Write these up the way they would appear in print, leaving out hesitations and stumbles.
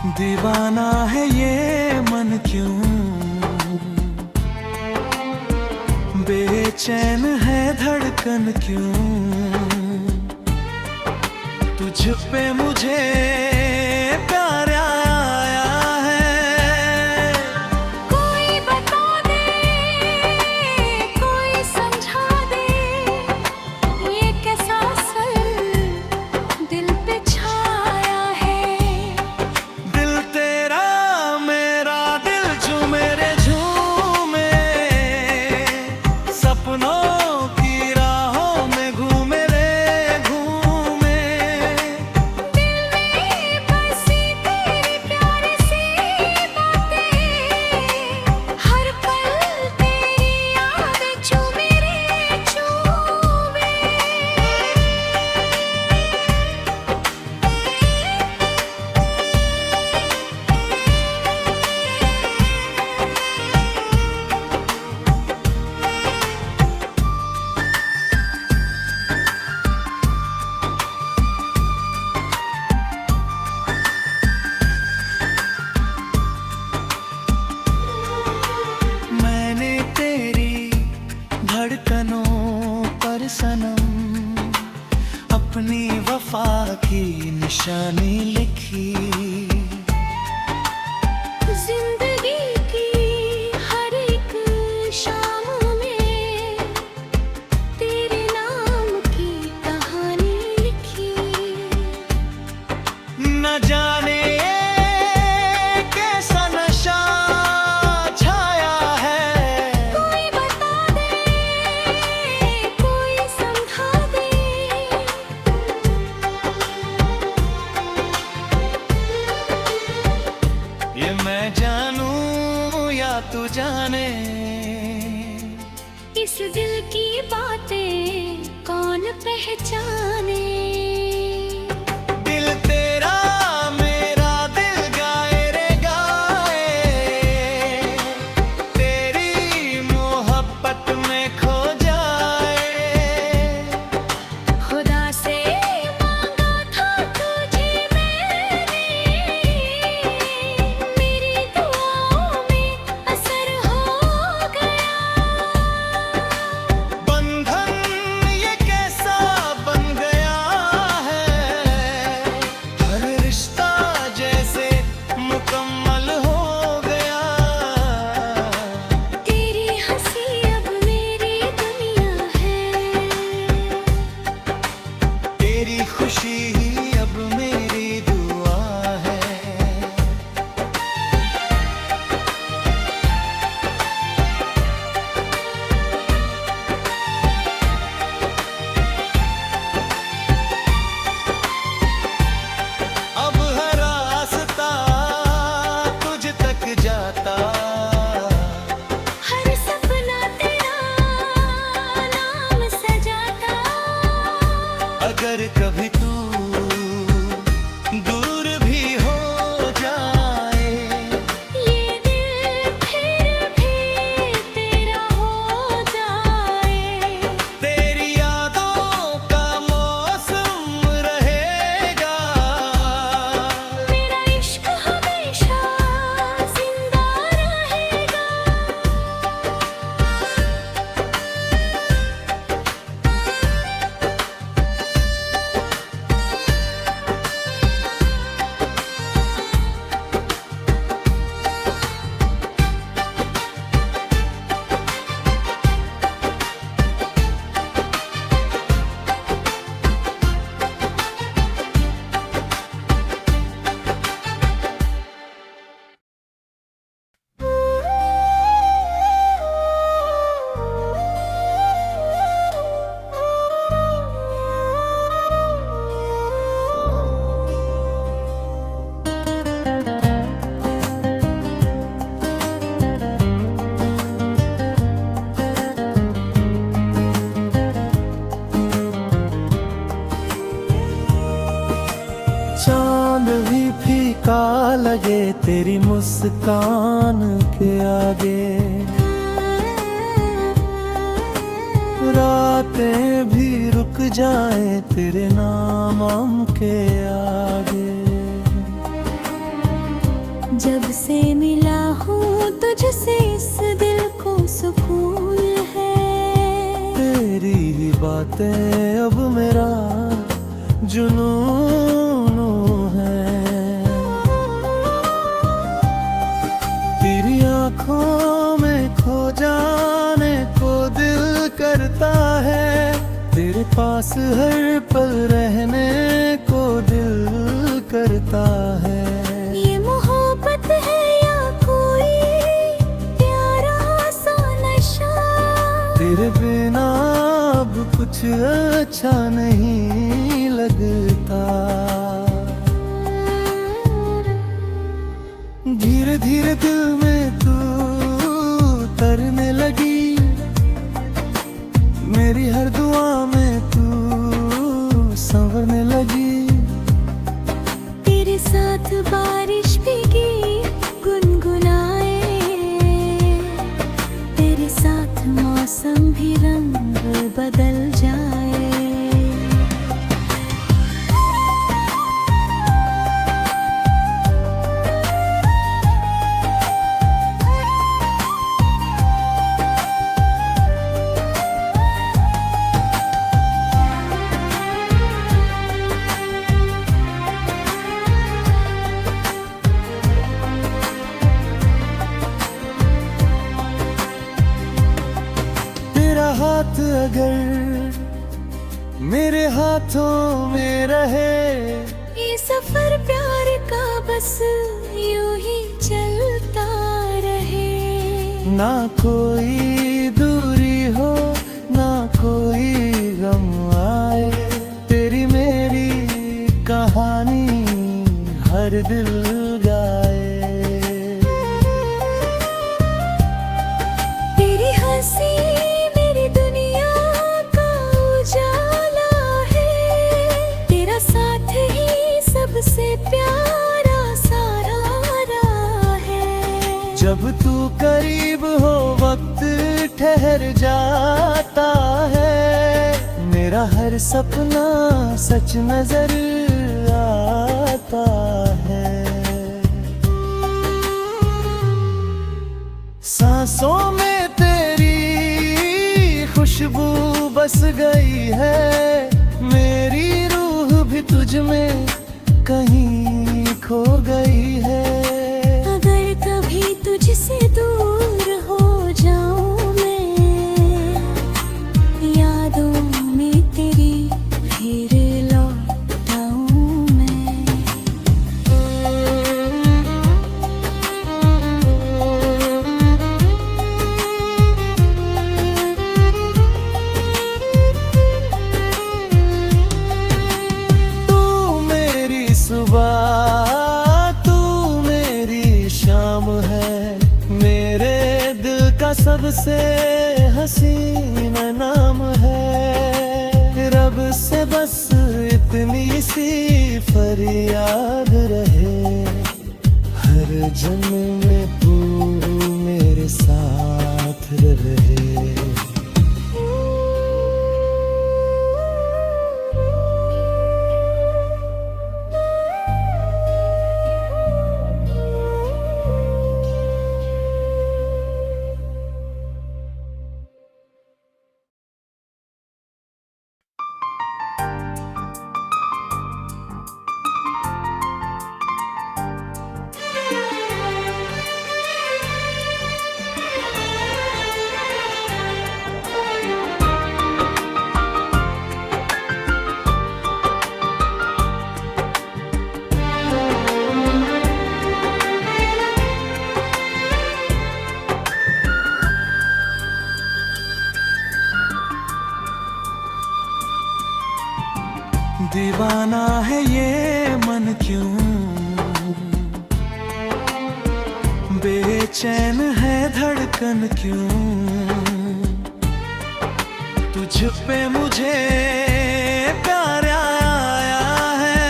दीवाना है ये मन क्यों, बेचैन है धड़कन क्यों, तुझ पे मुझे प्यार आया है। कोई बता दे, कोई समझा दे, ये कैसा असर दिल पे छाया है। दिल तेरा मेरा दिल झूमे रे झूमे, सपनों की राहों में घूमे रे घूमे। दिल में बसी तेरी प्यारी सी बातें, हर पल तेरी यादें चूमे रे चूमे। मैंने तेरी धड़कनों पर सनम अपनी वफा की निशानी लिखी। जिंदगी की हर एक शाम में तेरे नाम की कहानी लिखी। न जाने कैसा नशा छाया है। कोई बता दे, कोई समझा दे, ये मैं जानूं या तू जाने, इस दिल की बातें कौन पहचाने। दिल तेरा मेरा दिल गाए रे गाए, तेरी मोहब्बत में खो जाए। खुदा से मांगा था तुझे मैंने, मेरी दुआओं में असर हो गया। बंधन ये कैसा बन गया है, हर रिश्ता जैसे मुकम्मल हो गया। तेरी हंसी अब मेरी दुनिया है, तेरी खुशी ही अब मेरी दुआ है। अब हर रास्ता तुझ तक जाता, हर सपना तेरा नाम सजाता। अगर कभी तू दूर भी हो जाए, ये दिल फिर भी तेरा हो जाए। तेरी यादों का मौसम रहेगा। मेरा इश्क हमेशा जिंदा रहेगा। चांद भी फीका लगे तेरी मुस्कान के आगे, रातें भी रुक जाए तेरे नाम के आगे। से मिला हूँ तुझसे इस दिल को सुकून है। तेरी ही बातें अब मेरा जुनून है। तेरी आँखों में खो जाने को दिल करता है। तेरे पास हर पल रहने को दिल करता है। ये मोहब्बत है या कोई प्यारा सा नशा, तेरे बिना अब कुछ अच्छा नहीं लगता। धीरे धीरे दिल में तू तरने लगी। मेरी हर दुआ में तू संवरने लगी। तेरे साथ बारिश भीगी गुनगुनाए, तेरे साथ मौसम भी रंग बदल जाए। तेरा हाथ अगर मेरे हाथों में रहे, ये सफर प्यार का बस यूं ही चलता रहे। ना कोई दूरी हो ना कोई गम आए। तेरी मेरी कहानी हर दिल गाए। तेरी हंसी मेरी दुनिया का उजाला है, तेरा साथ ही सबसे प्यारा सहारा है। जब तू करीब हो वक्त ठहर जाता है। मेरा हर सपना सच नजर आता है। सांसों में तेरी खुशबू बस गई है। मेरी रूह भी तुझ में कहीं खो गई है। अगर कभी तुझसे दूर हो जाऊं मैं, यादों में तेरी फिर लौट आऊं मैं। तू मेरी सुबह तू मेरी शाम है। मेरे दिल का सबसे हसीन नाम है। रब से बस इतनी सी फरियाद रहे, हर जन्म में तू मेरे साथ रहे। दीवाना है ये मन क्यों, बेचैन है धड़कन क्यों। तुझ पे मुझे प्यार आया है।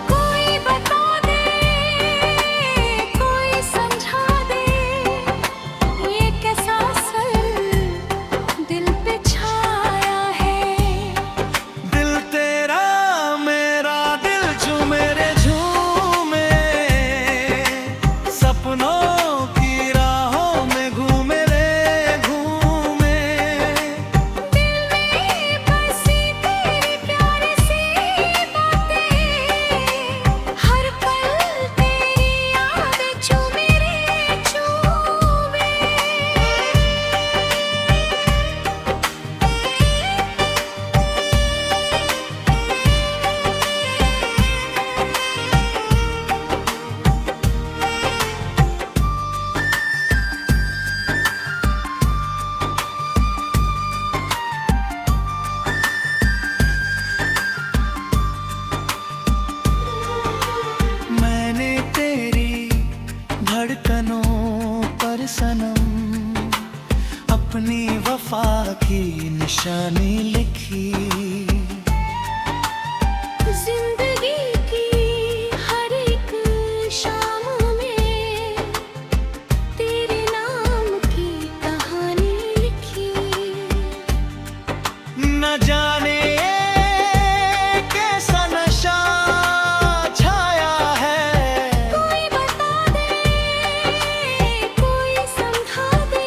कोई बता दे, कोई समझा दे, ये कैसा असर दिल पे छाया है। दिल तेरा मेरा दिल झूमे रे झूमे। निशानी लिखी। जिंदगी की हर एक शाम में तेरे नाम की कहानी लिखी। न जाने कैसा नशा छाया है, कोई बता दे, कोई समझा दे।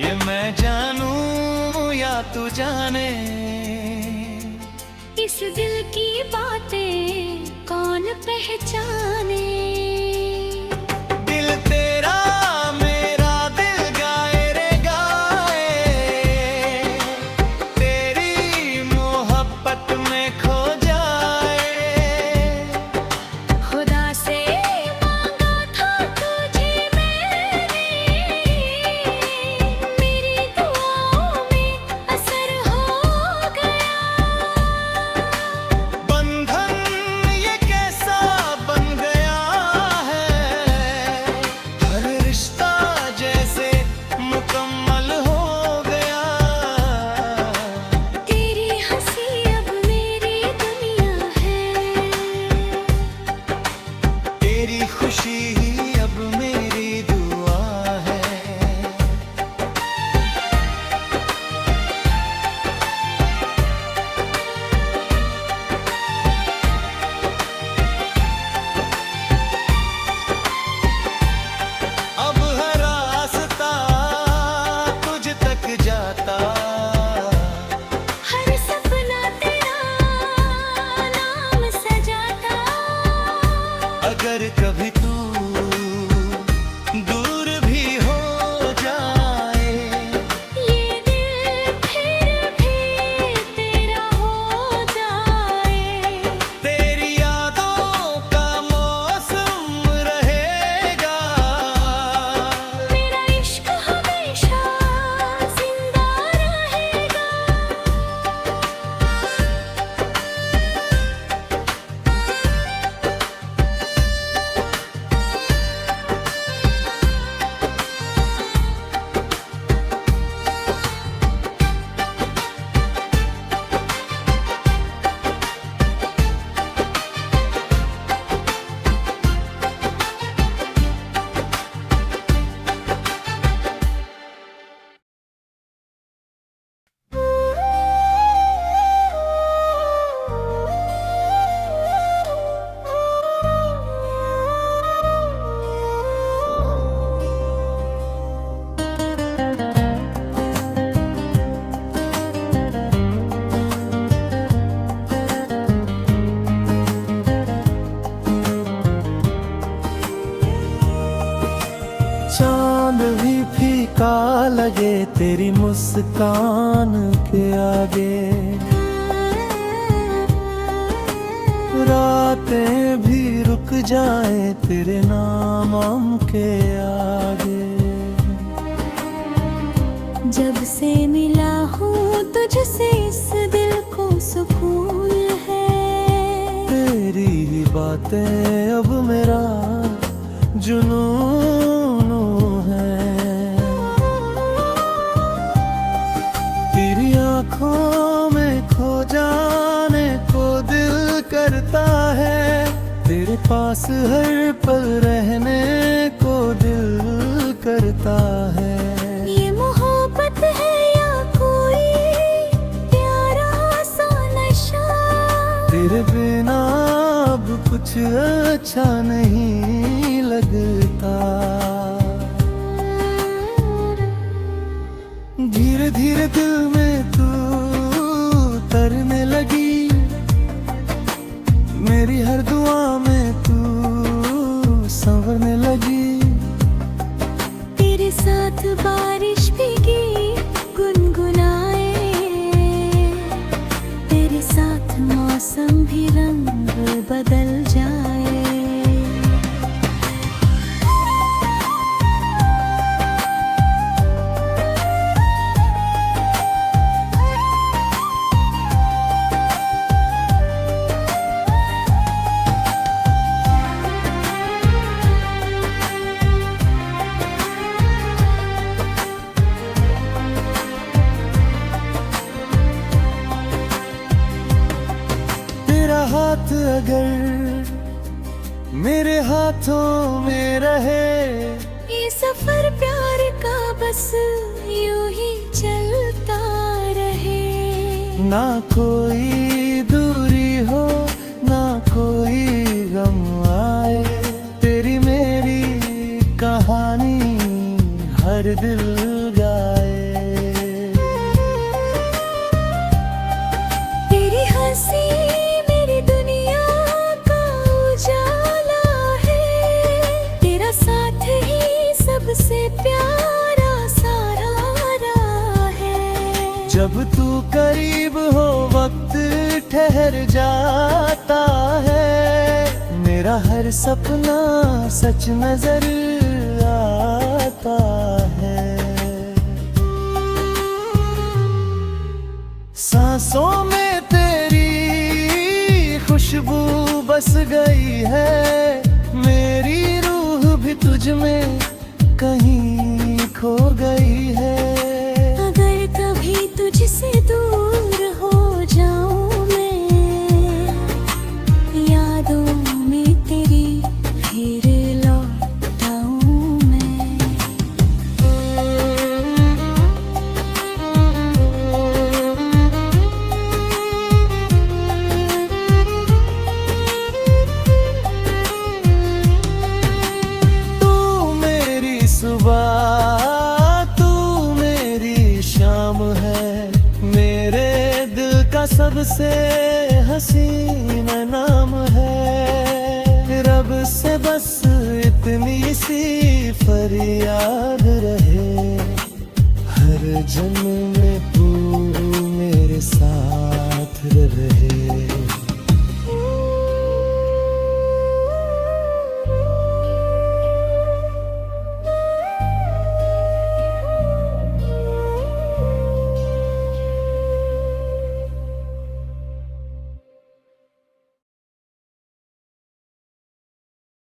ये मैं जानूं या तू जाने, इस दिल की बातें कौन पहचाने। दिल तेरा मेरा दिल गाए रे गाए, तेरी मोहब्बत में खो जाए। खुदा से मांगा था तुझे मैंने, मेरी दुआओं में असर हो गया। बंधन ये कैसा बन गया है, हर रिश्ता जैसे मुकम्मल हो गया। तेरी हंसी अब मेरी दुनिया है, तेरी खुशी ही अब मेरी दुआ है। अब हर रास्ता तुझ तक जाता, हर सपना तेरा नाम सजाता। अगर कभी तू दूर भी हो जाए, ये दिल फिर भी तेरा हो जाए। तेरी यादों का मौसम रहेगा। मेरा इश्क हमेशा जिंदा रहेगा। चांद भी फीका लगे तेरी मुस्कान के आगे, रातें भी रुक जाए तेरे नाम के आगे। जब से मिला हूँ तुझसे इस दिल को सुकून है। तेरी ही बातें अब मेरा जुनून है। तेरी आँखों में खो जाने को दिल करता है, तेरे पास हर पल रहने को दिल करता है। ये मोहब्बत है या कोई प्यारा सा नशा, तेरे बिना अब कुछ अच्छा नहीं लगता। धीरे धीरे दिल में तू तरने लगी, मेरी हर दुआ में तू संवरने लगी। तेरे साथ बारिश भीगी गुनगुनाए, तेरे साथ मौसम भी रंग बदल जाए। साथ अगर मेरे हाथों में रहे, ये सफर प्यार का बस यूं ही चलता रहे। ना कोई दूरी हो ना कोई गम आए, तेरी मेरी कहानी हर दिल गाए। तेरी हंसी मेरी दुनिया का उजाला है, तेरा साथ ही सबसे प्यारा सहारा है। जब तू करीब हो वक्त ठहर जाता है, मेरा हर सपना सच नजर आता है। सांसों में तेरी खुशबू बस गई है, मेरी रूह भी तुझ में कहीं खो गई है। अगर कभी तुझसे दूर हो जाऊं मैं, यादों में तेरी फिर लौट आऊं मैं। तू मेरी सुबह तू मेरी शाम है, मेरे दिल का सबसे हसीन नाम है। रब से बस इतनी सी फरियाद रहे, हर जन्म